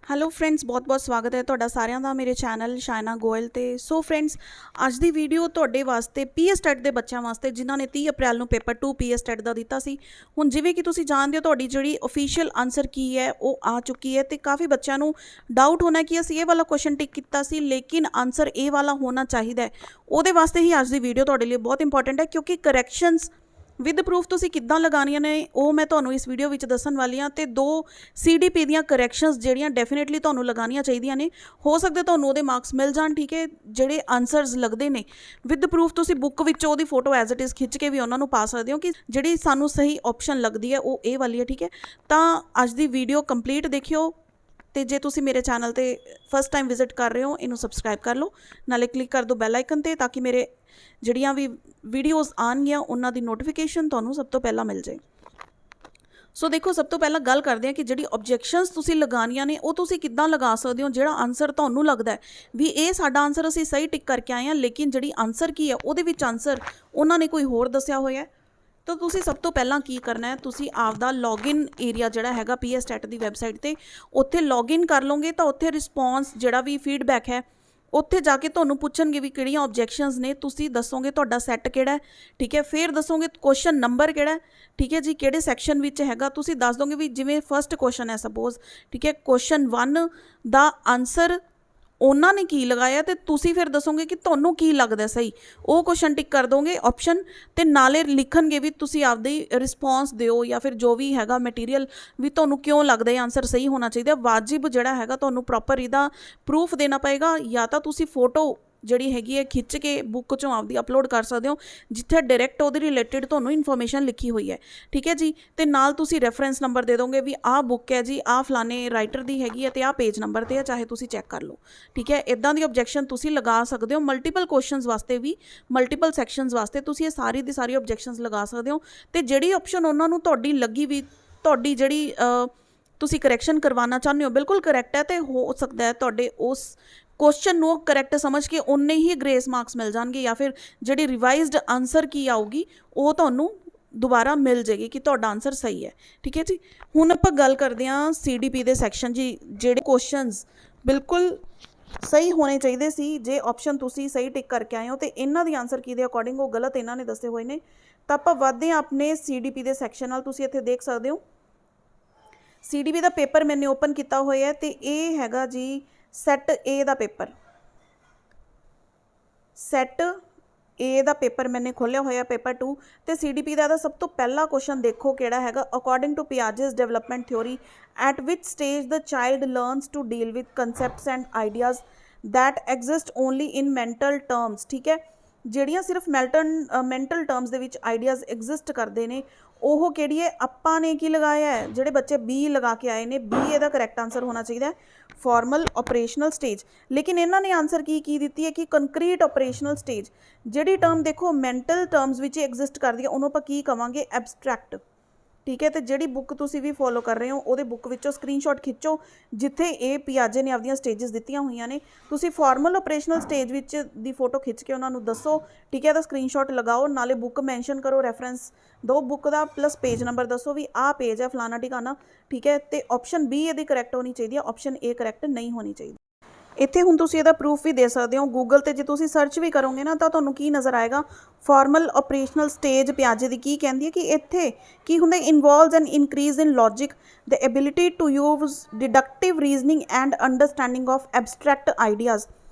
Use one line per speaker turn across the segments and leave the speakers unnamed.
Hello friends, ਬਹੁਤ-ਬਹੁਤ ਸਵਾਗਤ ਹੈ ਤੁਹਾਡਾ ਸਾਰਿਆਂ ਦਾ ਮੇਰੇ ਚੈਨਲ ਸ਼ਾਇਨਾ ਗੋਇਲ ਤੇ। ਸੋ ਫਰੈਂਡਸ, ਅੱਜ ਦੀ ਵੀਡੀਓ ਤੁਹਾਡੇ ਵਾਸਤੇ ਪੀਐਸ ਟੈਟ ਦੇ ਬੱਚਿਆਂ ਵਾਸਤੇ ਜਿਨ੍ਹਾਂ ਨੇ 30 ਅਪ੍ਰੈਲ ਨੂੰ ਪੇਪਰ 2 ਪੀਐਸ ਟੈਟ ਦਾ ਦਿੱਤਾ ਸੀ। ਹੁਣ ਜਿਵੇਂ ਕਿ ਤੁਸੀਂ ਜਾਣਦੇ ਹੋ, ਤੁਹਾਡੀ ਜਿਹੜੀ ਅਫੀਸ਼ੀਅਲ ਆਨਸਰ ਕੀ ਹੈ ਉਹ ਆ ਚੁੱਕੀ ਹੈ ਤੇ ਕਾਫੀ ਬੱਚਿਆਂ ਨੂੰ ਡਾਊਟ ਹੋਣਾ ਕਿ ਅਸੀਂ ਇਹ ਵਾਲਾ ਕੁਐਸਚਨ ਟਿਕ ਕੀਤਾ ਸੀ ਲੇਕਿਨ ਆਨਸਰ ਇਹ ਵਾਲਾ ਹੋਣਾ ਚਾਹੀਦਾ ਹੈ। ਉਹਦੇ ਵਾਸਤੇ ਹੀ ਅੱਜ ਦੀ ਵੀਡੀਓ ਤੁਹਾਡੇ ਲਈ ਬਹੁਤ ਇੰਪੋਰਟੈਂਟ ਹੈ, ਕਿਉਂਕਿ ਕਰੈਕਸ਼ਨਸ ਵਿਦ ਪ੍ਰੂਫ ਤੁਸੀਂ ਕਿੱਦਾਂ ਲਗਾਉਣੀਆਂ ਨੇ ਉਹ ਮੈਂ ਤੁਹਾਨੂੰ ਇਸ ਵੀਡੀਓ ਵਿੱਚ ਦੱਸਣ ਵਾਲੀ ਹਾਂ। ਤੇ 2 CDP ਦੀਆਂ ਕਰੈਕਸ਼ਨਸ ਜਿਹੜੀਆਂ ਡੈਫੀਨੇਟਲੀ ਤੁਹਾਨੂੰ ਲਗਾਉਣੀਆਂ ਚਾਹੀਦੀਆਂ ਨੇ। ਹੋ ਸਕਦਾ ਤੁਹਾਨੂੰ ਉਹਦੇ ਮਾਰਕਸ ਮਿਲ ਜਾਣ, ਠੀਕ ਹੈ। ਜਿਹੜੇ ਆਨਸਰਸ ਲੱਗਦੇ ਨੇ ਵਿਦ ਪ੍ਰੂਫ ਤੁਸੀਂ ਬੁੱਕ ਵਿੱਚੋਂ ਉਹਦੀ ਫੋਟੋ ਐਜ਼ ਇਟ ਇਜ਼ ਖਿੱਚ ਕੇ ਵੀ ਉਹਨਾਂ ਨੂੰ ਪਾ ਸਕਦੇ ਹੋ ਕਿ ਜਿਹੜੀ ਸਾਨੂੰ ਸਹੀ ਆਪਸ਼ਨ ਲੱਗਦੀ ਹੈ ਉਹ ਇਹ ਵਾਲੀ ਹੈ, ਠੀਕ ਹੈ। ਤਾਂ ਅੱਜ ਦੀ ਵੀਡੀਓ ਕੰਪਲੀਟ ਦੇਖਿਓ ਤੇ ਜੇ ਤੁਸੀਂ ਮੇਰੇ ਚੈਨਲ ਤੇ ਫਸਟ ਟਾਈਮ ਵਿਜ਼ਿਟ ਕਰ ਰਹੇ ਹੋ ਇਹਨੂੰ ਸਬਸਕ੍ਰਾਈਬ ਕਰ ਲਓ, ਨਾਲੇ ਕਲਿੱਕ ਕਰ ਦਿਓ ਬੈਲ ਆਈਕਨ ਤੇ, ਤਾਂ ਕਿ ਮੇਰੇ ਜਿਹੜੀਆਂ ਵੀ ਵੀਡੀਓਜ਼ ਆਉਣਗੀਆਂ ਉਹਨਾਂ ਦੀ ਨੋਟੀਫਿਕੇਸ਼ਨ ਤੁਹਾਨੂੰ ਸਭ ਤੋਂ ਪਹਿਲਾਂ ਮਿਲ ਜਾਏ। ਸੋ ਦੇਖੋ, ਸਭ ਤੋਂ ਪਹਿਲਾਂ ਗੱਲ ਕਰਦੇ ਹਾਂ ਕਿ ਜਿਹੜੀ ਆਬਜੈਕਸ਼ਨਸ ਤੁਸੀਂ ਲਗਾਉਣੀਆਂ ਨੇ ਉਹ ਤੁਸੀਂ ਕਿੱਦਾਂ ਲਗਾ ਸਕਦੇ ਹੋ। ਜਿਹੜਾ ਆਨਸਰ ਤੁਹਾਨੂੰ ਲੱਗਦਾ ਹੈ ਵੀ ਇਹ ਸਾਡਾ ਆਨਸਰ ਅਸੀਂ ਸਹੀ ਟਿਕ ਕਰਕੇ ਆਏ ਹਾਂ, ਲੇਕਿਨ ਜਿਹੜੀ ਆਨਸਰ ਕੀ ਹੈ ਉਹਦੇ ਵਿੱਚ ਆਨਸਰ ਉਹਨਾਂ ਨੇ ਕੋਈ ਹੋਰ ਦੱਸਿਆ ਹੋਇਆ, ਤਾਂ ਤੁਸੀਂ ਸਭ ਤੋਂ ਪਹਿਲਾਂ ਕੀ ਕਰਨਾ ਹੈ, ਤੁਸੀਂ ਆਪਦਾ ਲੌਗਇਨ ਏਰੀਆ ਜਿਹੜਾ ਹੈਗਾ ਪੀਐਸ ਟੈਟ ਦੀ ਵੈਬਸਾਈਟ 'ਤੇ ਉੱਥੇ ਲੌਗਇਨ ਕਰ ਲਓਗੇ ਤਾਂ ਉੱਥੇ ਰਿਸਪੌਂਸ ਜਿਹੜਾ ਵੀ ਫੀਡਬੈਕ ਹੈ ਉੱਥੇ ਜਾ ਕੇ ਤੁਹਾਨੂੰ ਪੁੱਛਣਗੇ ਵੀ ਕਿਹੜੀਆਂ ਆਬਜੈਕਸ਼ਨਸ ਨੇ, ਤੁਸੀਂ ਦੱਸੋਗੇ ਤੁਹਾਡਾ ਸੈੱਟ ਕਿਹੜਾ ਹੈ, ਠੀਕ ਹੈ। ਫਿਰ ਦੱਸੋਗੇ ਕੁਐਸਚਨ ਨੰਬਰ ਕਿਹੜਾ ਹੈ, ਠੀਕ ਹੈ ਜੀ, ਕਿਹੜੇ ਸੈਕਸ਼ਨ ਵਿੱਚ ਹੈਗਾ। ਤੁਸੀਂ ਦੱਸ ਦੋਗੇ ਵੀ ਜਿਵੇਂ ਫਸਟ ਕੁਐਸਚਨ ਹੈ ਸਪੋਜ਼, ਠੀਕ ਹੈ, ਕੁਐਸਚਨ 1 ਦਾ ਆਨਸਰ ਉਹਨਾਂ ਨੇ ਕੀ ਲਗਾਇਆ ਤੇ ਤੁਸੀਂ ਫਿਰ ਦੱਸੋਗੇ ਕਿ ਤੁਹਾਨੂੰ ਕੀ ਲੱਗਦਾ ਸਹੀ। ਉਹ ਕੁਐਸਚਨ ਟਿਕ ਕਰ ਦੋਗੇ ਆਪਸ਼ਨ ਤੇ ਨਾਲੇ ਲਿਖਣਗੇ ਵੀ ਤੁਸੀਂ ਆਪਦੀ ਰਿਸਪੌਂਸ ਦਿਓ ਜਾਂ ਫਿਰ ਜੋ ਵੀ ਹੈਗਾ ਮਟੀਰੀਅਲ ਵੀ ਤੁਹਾਨੂੰ ਕਿਉਂ ਲੱਗਦਾ ਇਹ ਆਨਸਰ ਸਹੀ ਹੋਣਾ ਚਾਹੀਦਾ। ਵਾਜਿਬ ਜਿਹੜਾ ਹੈਗਾ ਤੁਹਾਨੂੰ ਪ੍ਰੋਪਰ ਇਹਦਾ ਪ੍ਰੂਫ ਦੇਣਾ ਪਏਗਾ, ਜਾਂ ਤਾਂ ਤੁਸੀਂ ਫੋਟੋ ਜਿਹੜੀ ਹੈਗੀ ਹੈ ਖਿੱਚ ਕੇ ਬੁੱਕ 'ਚੋਂ ਆਪਦੀ ਅਪਲੋਡ ਕਰ ਸਕਦੇ ਹੋ ਜਿੱਥੇ ਡਾਇਰੈਕਟ ਉਹਦੇ ਰਿਲੇਟਿਡ ਤੁਹਾਨੂੰ ਇਨਫੋਰਮੇਸ਼ਨ ਲਿਖੀ ਹੋਈ ਹੈ, ਠੀਕ ਹੈ ਜੀ। ਤੇ ਨਾਲ ਤੁਸੀਂ ਰੈਫਰੈਂਸ ਨੰਬਰ ਦੇ ਦੋਗੇ ਵੀ ਆਹ ਬੁੱਕ ਹੈ ਜੀ, ਆਹ ਫਲਾਣੇ ਰਾਈਟਰ ਦੀ ਹੈਗੀ ਹੈ ਤੇ ਆਹ ਪੇਜ ਨੰਬਰ 'ਤੇ ਹੈ, ਚਾਹੇ ਤੁਸੀਂ ਚੈੱਕ ਕਰ ਲਓ, ਠੀਕ ਹੈ। ਇੱਦਾਂ ਦੀ ਆਬਜੈਕਸ਼ਨ ਤੁਸੀਂ ਲਗਾ ਸਕਦੇ ਹੋ ਮਲਟੀਪਲ ਕੁਐਸਚਨਸ ਵਾਸਤੇ ਵੀ, ਮਲਟੀਪਲ ਸੈਕਸ਼ਨਸ ਵਾਸਤੇ ਤੁਸੀਂ ਇਹ ਸਾਰੀ ਦੀ ਸਾਰੀ ਆਬਜੈਕਸ਼ਨਸ ਲਗਾ ਸਕਦੇ ਹੋ। ਤੇ ਜਿਹੜੀ ਆਪਸ਼ਨ ਉਹਨਾਂ ਨੂੰ ਤੁਹਾਡੀ ਲੱਗੀ ਵੀ ਤੁਹਾਡੀ ਜਿਹੜੀ ਤੁਸੀਂ ਕਰੈਕਸ਼ਨ ਕਰਵਾਉਣਾ ਚਾਹੁੰਦੇ ਹੋ ਬਿਲਕੁਲ ਕਰੈਕਟ ਹੈ, ਤੇ ਹੋ ਸਕਦਾ ਹੈ ਤੁਹਾਡੇ ਉਸ ਕੁਐਸਚਨ ਨੂੰ ਕਰੈਕਟ ਸਮਝ ਕੇ ਉਨੇ ਹੀ ਗ੍ਰੇਸ ਮਾਰਕਸ ਮਿਲ ਜਾਣਗੇ, ਜਾਂ ਫਿਰ ਜਿਹੜੀ ਰਿਵਾਈਜ਼ਡ ਆਨਸਰ ਕੀ ਆਊਗੀ ਉਹ ਤੁਹਾਨੂੰ ਦੁਬਾਰਾ ਮਿਲ ਜਾਏਗੀ ਕਿ ਤੁਹਾਡਾ ਆਨਸਰ ਸਹੀ ਹੈ, ਠੀਕ ਹੈ ਜੀ। ਹੁਣ ਆਪਾਂ ਗੱਲ ਕਰਦੇ ਹਾਂ CDP ਦੇ ਸੈਕਸ਼ਨ ਜੀ, ਜਿਹੜੇ ਕੁਐਸਚਨਸ ਬਿਲਕੁਲ ਸਹੀ ਹੋਣੇ ਚਾਹੀਦੇ ਸੀ। ਜੇ ਆਪਸ਼ਨ ਤੁਸੀਂ ਸਹੀ ਟਿਕ ਕਰਕੇ ਆਏ ਹੋ ਤੇ ਇਹਨਾਂ ਦੀ ਆਨਸਰ ਕੀ ਦੇ ਅਕੋਰਡਿੰਗ ਉਹ ਗਲਤ ਇਹਨਾਂ ਨੇ ਦੱਸੇ ਹੋਏ ਨੇ। ਤਾਂ ਆਪਾਂ ਵੱਧਦੇ ਹਾਂ ਆਪਣੇ CDP ਦੇ ਸੈਕਸ਼ਨ ਨਾਲ। ਤੁਸੀਂ ਇੱਥੇ ਦੇਖ ਸਕਦੇ ਹੋ CDP ਦਾ ਪੇਪਰ ਮੈंने ਓਪਨ ਕੀਤਾ ਹੋਇਆ ਹੈ ਤੇ ਇਹ ਹੈਗਾ ਜੀ ਸੈੱਟ A ਦਾ ਪੇਪਰ। ਸੈੱਟ A ਦਾ ਪੇਪਰ ਮੈंने ਖੋਲ੍ਹਿਆ ਹੋਇਆ ਪੇਪਰ 2 ਤੇ CDP ਦਾ ਸਭ ਤੋਂ ਪਹਿਲਾ ਕੁਐਸਚਨ ਦੇਖੋ ਕਿਹੜਾ ਹੈਗਾ। According to Piaget's development theory at which stage the child learns to deal with concepts and ideas that exist only in mental terms, ਠੀਕ ਹੈ। ਜਿਹੜੀਆਂ ਸਿਰਫ ਮੈਂਟਲ ਟਰਮਸ ਦੇ ਵਿੱਚ ਆਈਡੀਆਜ਼ ਐਗਜ਼ਿਸਟ ਕਰਦੇ ਨੇ ਉਹ ਕਿਹੜੀ ਹੈ। ਆਪਾਂ ਨੇ ਕੀ ਲਗਾਇਆ ਹੈ, ਜਿਹੜੇ ਬੱਚੇ B ਲਗਾ ਕੇ ਆਏ ਨੇ, B ਇਹਦਾ ਕਰੈਕਟ ਆਨਸਰ ਹੋਣਾ ਚਾਹੀਦਾ ਹੈ, ਫਾਰਮਲ ਆਪਰੇਸ਼ਨਲ ਸਟੇਜ। ਲੇਕਿਨ ਇਹਨਾਂ ਨੇ ਆਨਸਰ ਕੀ ਦਿੱਤੀ ਹੈ ਕਿ ਕੰਕਰੀਟ ਆਪਰੇਸ਼ਨਲ ਸਟੇਜ। ਜਿਹੜੀ ਟਰਮ ਦੇਖੋ ਮੈਂਟਲ ਟਰਮਸ ਵਿੱਚ ਐਗਜ਼ਿਸਟ ਕਰਦੀ ਹੈ ਉਹਨੂੰ ਆਪਾਂ ਕੀ ਕਵਾਂਗੇ, ਐਬਸਟਰੈਕਟ, ਠੀਕ ਹੈ। ਤੇ ਜਿਹੜੀ ਬੁੱਕ ਤੁਸੀਂ ਵੀ ਫੋਲੋ ਕਰ ਰਹੇ ਹੋ ਉਹਦੇ ਬੁੱਕ ਵਿੱਚੋਂ ਸਕਰੀਨਸ਼ਾਟ ਖਿੱਚੋ ਜਿੱਥੇ ਇਹ ਪਿਆਜੇ ਨੇ ਆਪਦੀਆਂ ਸਟੇਜਸ ਦਿੱਤੀਆਂ ਹੋਈਆਂ ਨੇ। ਤੁਸੀਂ ਫਾਰਮਲ ਆਪਰੇਸ਼ਨਲ ਸਟੇਜ ਵਿੱਚ ਦੀ ਫੋਟੋ ਖਿੱਚ ਕੇ ਉਹਨਾਂ ਨੂੰ ਦੱਸੋ, ਠੀਕ ਹੈ। ਤਾਂ ਸਕਰੀਨਸ਼ਾਟ ਲਗਾਓ, ਨਾਲੇ ਬੁੱਕ ਮੈਂਸ਼ਨ ਕਰੋ, ਰੈਫਰੈਂਸ ਦੋ ਬੁੱਕ ਦਾ ਪਲੱਸ ਪੇਜ ਨੰਬਰ ਦੱਸੋ ਵੀ ਆਹ ਪੇਜ ਹੈ ਫਲਾਣਾ ਟਿਕਾਣਾ, ਠੀਕ ਹੈ। ਤੇ ਆਪਸ਼ਨ B ਇਹਦੀ ਕਰੈਕਟ ਹੋਣੀ ਚਾਹੀਦੀ ਹੈ, ਆਪਸ਼ਨ A ਕਰੈਕਟ ਨਹੀਂ ਹੋਣੀ ਚਾਹੀਦੀ। ਇੱਥੇ ਹੁਣ ਤੁਸੀਂ ਇਹਦਾ ਪ੍ਰੂਫ ਵੀ ਦੇ ਸਕਦੇ ਹੋ ਗੂਗਲ 'ਤੇ। ਜੇ ਤੁਸੀਂ ਸਰਚ ਵੀ ਕਰੋਗੇ ਨਾ ਤਾਂ ਤੁਹਾਨੂੰ ਕੀ ਨਜ਼ਰ ਆਏਗਾ, ਫਾਰਮਲ ਆਪਰੇਸ਼ਨਲ ਸਟੇਜ ਪਿਆਜੇ ਦੀ ਕੀ ਕਹਿੰਦੀ ਹੈ ਕਿ ਇੱਥੇ ਕੀ ਹੁੰਦਾ, involves an increase in logic the ability to use deductive reasoning and understanding of abstract ideas.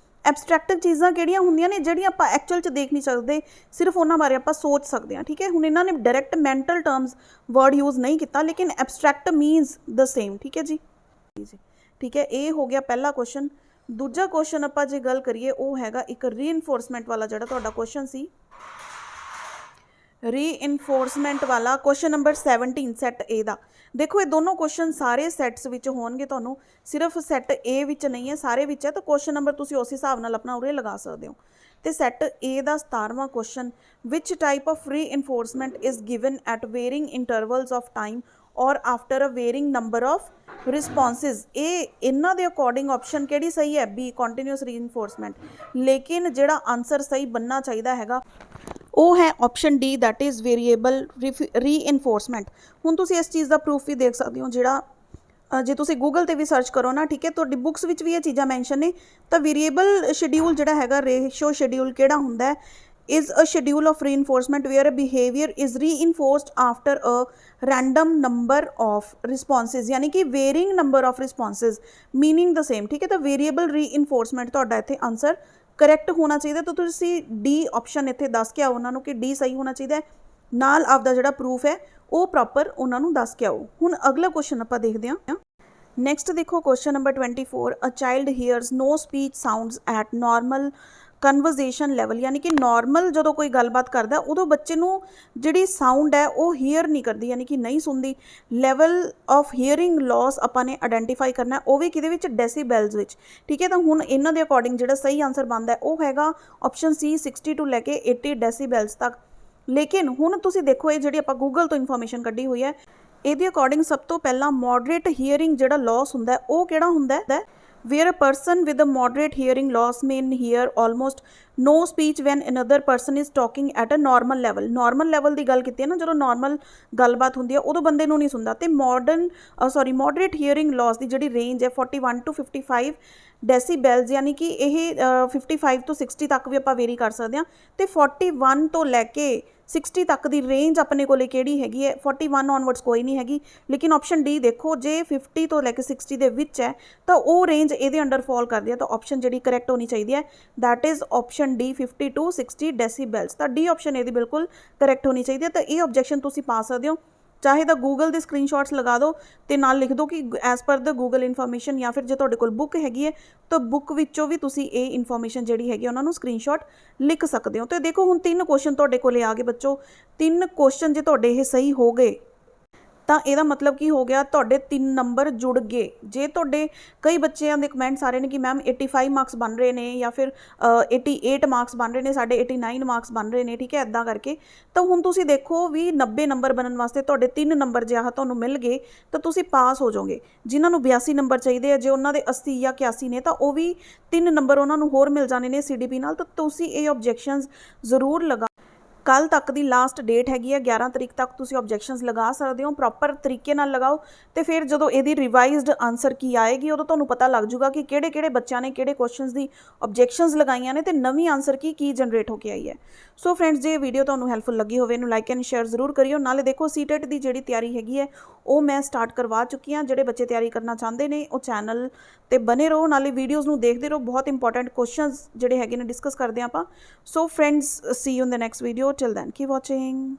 Abstract ਚੀਜ਼ਾਂ ਕਿਹੜੀਆਂ ਹੁੰਦੀਆਂ ਨੇ, ਜਿਹੜੀਆਂ ਆਪਾਂ ਐਕਚੁਅਲ 'ਚ ਦੇਖ ਨਹੀਂ ਸਕਦੇ, ਸਿਰਫ ਉਹਨਾਂ ਬਾਰੇ ਆਪਾਂ ਸੋਚ ਸਕਦੇ ਹਾਂ, ਠੀਕ ਹੈ। ਹੁਣ ਇਹਨਾਂ ਨੇ direct mental terms word use ਨਹੀਂ ਕੀਤਾ, ਲੇਕਿਨ ਐਬਸਟਰੈਕਟ ਮੀਨਸ ਦ ਸੇਮ, ਠੀਕ ਹੈ ਜੀ, ਠੀਕ ਹੈ। ਇਹ ਹੋ ਗਿਆ ਪਹਿਲਾ ਕੁਐਸਚਨ। ਦੂਜਾ ਕੁਐਸਚਨ ਆਪਾਂ ਜੇ ਗੱਲ ਕਰੀਏ ਉਹ ਹੈਗਾ ਇੱਕ ਰੀਇਨਫੋਰਸਮੈਂਟ ਵਾਲਾ ਜਿਹੜਾ ਤੁਹਾਡਾ ਕੁਐਸਚਨ ਸੀ, ਰੀਇਨਫੋਰਸਮੈਂਟ ਵਾਲਾ ਕੁਐਸਚਨ ਨੰਬਰ 17 ਸੈੱਟ A ਦਾ। ਦੇਖੋ ਇਹ ਦੋਨੋਂ ਕੁਐਸਚਨ ਸਾਰੇ ਸੈੱਟਸ ਵਿੱਚ ਹੋਣਗੇ, ਤੁਹਾਨੂੰ ਸਿਰਫ ਸੈੱਟ A ਵਿੱਚ ਨਹੀਂ ਹੈ, ਸਾਰੇ ਵਿੱਚ ਹੈ। ਤਾਂ ਕੁਐਸਚਨ ਨੰਬਰ ਤੁਸੀਂ ਉਸ ਹਿਸਾਬ ਨਾਲ ਆਪਣਾ ਉਰੇ ਲਗਾ ਸਕਦੇ ਹੋ। ਤੇ ਸੈੱਟ A ਦਾ 17ਵਾਂ question, which type of reinforcement is given at varying intervals of time or after a varying number of responses. ਇਹ ਇਹਨਾਂ ਦੇ ਅਕੋਰਡਿੰਗ ਆਪਸ਼ਨ ਕਿਹੜੀ ਸਹੀ ਹੈ, B ਕੰਟੀਨਿਊਸ ਰੀਇਨਫੋਰਸਮੈਂਟ। ਲੇਕਿਨ ਜਿਹੜਾ ਆਨਸਰ ਸਹੀ ਬਣਨਾ ਚਾਹੀਦਾ ਹੈਗਾ ਉਹ ਹੈ option D, that is variable reinforcement. ਹੁਣ ਤੁਸੀਂ ਇਸ ਚੀਜ਼ ਦਾ ਪ੍ਰੂਫ ਵੀ ਦੇਖ ਸਕਦੇ ਹੋ, ਜਿਹੜਾ ਜੇ ਤੁਸੀਂ ਗੂਗਲ ਤੇ ਵੀ ਸਰਚ ਕਰੋ ਨਾ, ਠੀਕ ਹੈ, ਤੁਹਾਡੀ ਬੁੱਕਸ ਵਿੱਚ ਵੀ ਇਹ ਚੀਜ਼ਾਂ ਮੈਂਸ਼ਨ ਨੇ। ਤਾਂ ਵੇਰੀਏਬਲ ਸ਼ਡਿਊਲ ਜਿਹੜਾ ਹੈਗਾ, ਰੇਸ਼ੋ ਸ਼ਡਿਊਲ ਕਿਹੜਾ ਹੁੰਦਾ ਹੈ, is a schedule of reinforcement where a behavior is reinforced after a random number of responses, यानी कि varying number of responses meaning the same, ठीक है। तो variable reinforcement ਤੁਹਾਡਾ ਇੱਥੇ ਆਨਸਰ ਕਰੈਕਟ ਹੋਣਾ ਚਾਹੀਦਾ। ਤਾਂ ਤੁਸੀਂ ਡੀ ਆਪਸ਼ਨ ਇੱਥੇ ਦੱਸ ਕੇ ਆਓ ਉਹਨਾਂ ਨੂੰ ਕਿ ਡੀ ਸਹੀ ਹੋਣਾ ਚਾਹੀਦਾ ਹੈ, ਨਾਲ ਆਪਦਾ ਜਿਹੜਾ ਪ੍ਰੂਫ ਹੈ ਉਹ ਪ੍ਰੋਪਰ ਉਹਨਾਂ ਨੂੰ ਦੱਸ ਕੇ ਆਓ। ਹੁਣ ਅਗਲਾ ਕੁਐਸਚਨ ਆਪਾਂ ਦੇਖਦੇ ਹਾਂ। ਨੈਕਸਟ ਦੇਖੋ question number 24, a child hears no speech sounds at normal conversation level, यानी कि नॉर्मल जो कोई गलबात करता उदों बच्चे नूं जिहड़ी साउंड है वो हीयर नहीं करती, यानी कि नहीं सुनती। लैवल ऑफ हीयरिंग लॉस आपां ने आइडेंटिफाई करना, वो भी किहदे विच, डेसीबैल्स विच, ठीक है। तो हुण इन्हां दे अकॉर्डिंग जिहड़ा सही आंसर बनदा है वो हैगा ऑप्शन सी 60 टू लैके 80 डेसीबैल्स तक। लेकिन हुण तुसीं देखो ये जिहड़ी आपां गूगल तो इन्फॉर्मेशन कड्ढी हुई है, ਇਹਦੇ ਅਕॉर्डिंग सब तो पहला मॉडरेट हीयरिंग जिहड़ा लॉस हुंदा है वो किहड़ा हुंदा है, where a person with a moderate hearing loss may hear almost no speech when another person is talking at a normal level। normal level ਦੀ ਗੱਲ ਕੀਤੀ ਹੈ ਨਾ, ਜਦੋਂ normal ਗੱਲਬਾਤ ਹੁੰਦੀ ਹੈ ਉਦੋਂ ਬੰਦੇ ਨੂੰ ਨਹੀਂ ਸੁਣਦਾ। ਤੇ moderate hearing loss ਦੀ ਜਿਹੜੀ ਰੇਂਜ ਹੈ 41 to 55 ਡੈਸੀਬੈਲਸ, यानी कि ਇਹ 55 ਤੋਂ 60 ਤੱਕ ਵੀ ਆਪਾਂ ਵੇਰੀ ਕਰ ਸਕਦੇ ਹਾਂ। ਤੇ 41 ਤੋਂ ਲੈ ਕੇ 60 ਤੱਕ ਦੀ ਰੇਂਜ ਆਪਣੇ ਕੋਲੇ ਕਿਹੜੀ ਹੈਗੀ ਹੈ, 41 ਔਨਵਰਡਸ ਕੋਈ ਨਹੀਂ ਹੈਗੀ। ਲੇਕਿਨ ਆਪਸ਼ਨ ਡੀ ਦੇਖੋ, ਜੇ 50 ਤੋਂ ਲੈ ਕੇ 60 ਦੇ ਵਿੱਚ ਹੈ ਤਾਂ ਉਹ ਰੇਂਜ ਇਹਦੇ ਅੰਡਰ ਫਾਲ ਕਰਦੀ ਹੈ। ਤਾਂ ਆਪਸ਼ਨ ਜਿਹੜੀ ਕਰੈਕਟ ਹੋਣੀ ਚਾਹੀਦੀ ਹੈ that is option D 50 to 60 ਡੈਸੀਬੈਲਸ। ਤਾਂ ਡੀ ਆਪਸ਼ਨ ਇਹਦੀ ਬਿਲਕੁਲ ਕਰੈਕਟ ਹੋਣੀ ਚਾਹੀਦੀ ਹੈ। ਤਾਂ ਇਹ ਆਬਜੈਕਸ਼ਨ ਤੁਸੀਂ ਪਾ ਸਕਦੇ ਹੋ, ਚਾਹੇ ਤਾਂ ਗੂਗਲ ਦੇ ਸਕਰੀਨਸ਼ਾਟਸ ਲਗਾ ਦਿਓ ਤੇ ਨਾਲ ਲਿਖ ਦਿਓ ਕਿ ਐਜ਼ ਪਰ ਦ ਗੂਗਲ ਇਨਫੋਰਮੇਸ਼ਨ, ਜਾਂ ਫਿਰ ਜੇ ਤੁਹਾਡੇ ਕੋਲ ਬੁੱਕ ਹੈਗੀ ਹੈ ਤਾਂ ਬੁੱਕ ਵਿੱਚੋਂ ਵੀ ਤੁਸੀਂ ਇਹ ਇਨਫੋਰਮੇਸ਼ਨ ਜਿਹੜੀ ਹੈਗੀ ਉਹਨਾਂ ਨੂੰ ਸਕਰੀਨਸ਼ਾਟ ਲਿਖ ਸਕਦੇ ਹੋ। ਤੇ ਦੇਖੋ ਹੁਣ 3 ਕੁਐਸਚਨ ਤੁਹਾਡੇ ਕੋਲੇ ਆ ਗਏ ਬੱਚੋ। 3 ਕੁਐਸਚਨ ਜੇ ਤੁਹਾਡੇ ਇਹ ਸਹੀ ਹੋ ਗਏ ਤਾਂ ਇਹਦਾ ਮਤਲਬ ਕੀ ਹੋ ਗਿਆ, ਤੁਹਾਡੇ 3 ਨੰਬਰ ਜੁੜ ਗਏ। ਜੇ ਤੁਹਾਡੇ ਕਈ ਬੱਚਿਆਂ ਦੇ ਕਮੈਂਟਸ ਆ ਰਹੇ ਨੇ ਕਿ ਮੈਮ 85 ਮਾਰਕਸ ਬਣ ਰਹੇ ਨੇ ਜਾਂ ਫਿਰ 88 ਮਾਰਕਸ ਬਣ ਰਹੇ ਨੇ, ਸਾਡੇ 89 ਮਾਰਕਸ ਬਣ ਰਹੇ ਨੇ, ਠੀਕ ਹੈ, ਇੱਦਾਂ ਕਰਕੇ। ਤਾਂ ਹੁਣ ਤੁਸੀਂ ਦੇਖੋ ਵੀ 90 ਨੰਬਰ ਬਣਨ ਵਾਸਤੇ ਤੁਹਾਡੇ 3 ਨੰਬਰ ਜੇ ਆਹ ਤੁਹਾਨੂੰ ਮਿਲ ਗਏ ਤਾਂ ਤੁਸੀਂ ਪਾਸ ਹੋ ਜਾਓਗੇ। ਜਿਨ੍ਹਾਂ ਨੂੰ 82 ਨੰਬਰ ਚਾਹੀਦੇ ਆ, ਜੇ ਉਹਨਾਂ ਦੇ 80 ਜਾਂ 81 ਨੇ ਤਾਂ ਉਹ ਵੀ 3 ਨੰਬਰ ਉਹਨਾਂ ਨੂੰ ਹੋਰ ਮਿਲ ਜਾਣੇ ਨੇ CDP ਨਾਲ। ਤਾਂ ਤੁਸੀਂ ਇਹ ਆਬਜੈਕਸ਼ਨਸ ਜ਼ਰੂਰ ਲਗਾ, ਕੱਲ੍ਹ ਤੱਕ ਦੀ ਲਾਸਟ ਡੇਟ ਹੈਗੀ ਹੈ 11 ਤਰੀਕ ਤੱਕ ਤੁਸੀਂ ਆਬਜੈਕਸ਼ਨਸ ਲਗਾ ਸਕਦੇ ਹੋ। ਪ੍ਰੋਪਰ ਤਰੀਕੇ ਨਾਲ ਲਗਾਓ ਤੇ ਫਿਰ ਜਦੋਂ ਇਹਦੀ ਰਿਵਾਈਜ਼ਡ ਆਨਸਰ ਕੀ ਆਏਗੀ ਉਦੋਂ ਤੁਹਾਨੂੰ ਪਤਾ ਲੱਗ ਜੂਗਾ ਕਿ ਕਿਹੜੇ ਕਿਹੜੇ ਬੱਚਿਆਂ ਨੇ ਕਿਹੜੇ ਕੁਐਸਚਨਸ ਦੀ ਆਬਜੈਕਸ਼ਨਸ ਲਗਾਈਆਂ ਨੇ ਤੇ ਨਵੀਂ ਆਨਸਰ ਕੀ ਜਨਰੇਟ ਹੋ ਕੇ ਆਈ ਹੈ। ਸੋ ਫਰੈਂਡਸ, ਜੇ ਇਹ ਵੀਡੀਓ ਤੁਹਾਨੂੰ ਹੈਲਪਫੁਲ ਲੱਗੀ ਹੋਵੇ ਇਹਨੂੰ ਲਾਈਕ ਐਂਡ ਸ਼ੇਅਰ ਜ਼ਰੂਰ ਕਰਿਓ। ਨਾਲੇ ਦੇਖੋ ਸੀਟੈਟ ਦੀ ਜਿਹੜੀ ਤਿਆਰੀ ਹੈਗੀ ਹੈ ਉਹ ਮੈਂ ਸਟਾਰਟ ਕਰਵਾ ਚੁੱਕੀ ਹਾਂ। ਜਿਹੜੇ ਬੱਚੇ ਤਿਆਰੀ ਕਰਨਾ ਚਾਹੁੰਦੇ ਨੇ ਉਹ ਚੈਨਲ ਤੇ ਬਨੇ ਰਹੋ, ਨਾਲੇ ਵੀਡੀਓਜ਼ ਨੂੰ ਦੇਖਦੇ ਰਹੋ। ਬਹੁਤ ਇੰਪੋਰਟੈਂਟ ਕੁਐਸਚਨਸ ਜਿਹੜੇ ਹੈਗੇ ਨੇ ਡਿਸਕਸ ਕਰਦੇ ਆਪਾਂ। So friends, see you in the next video. Till then keep watching.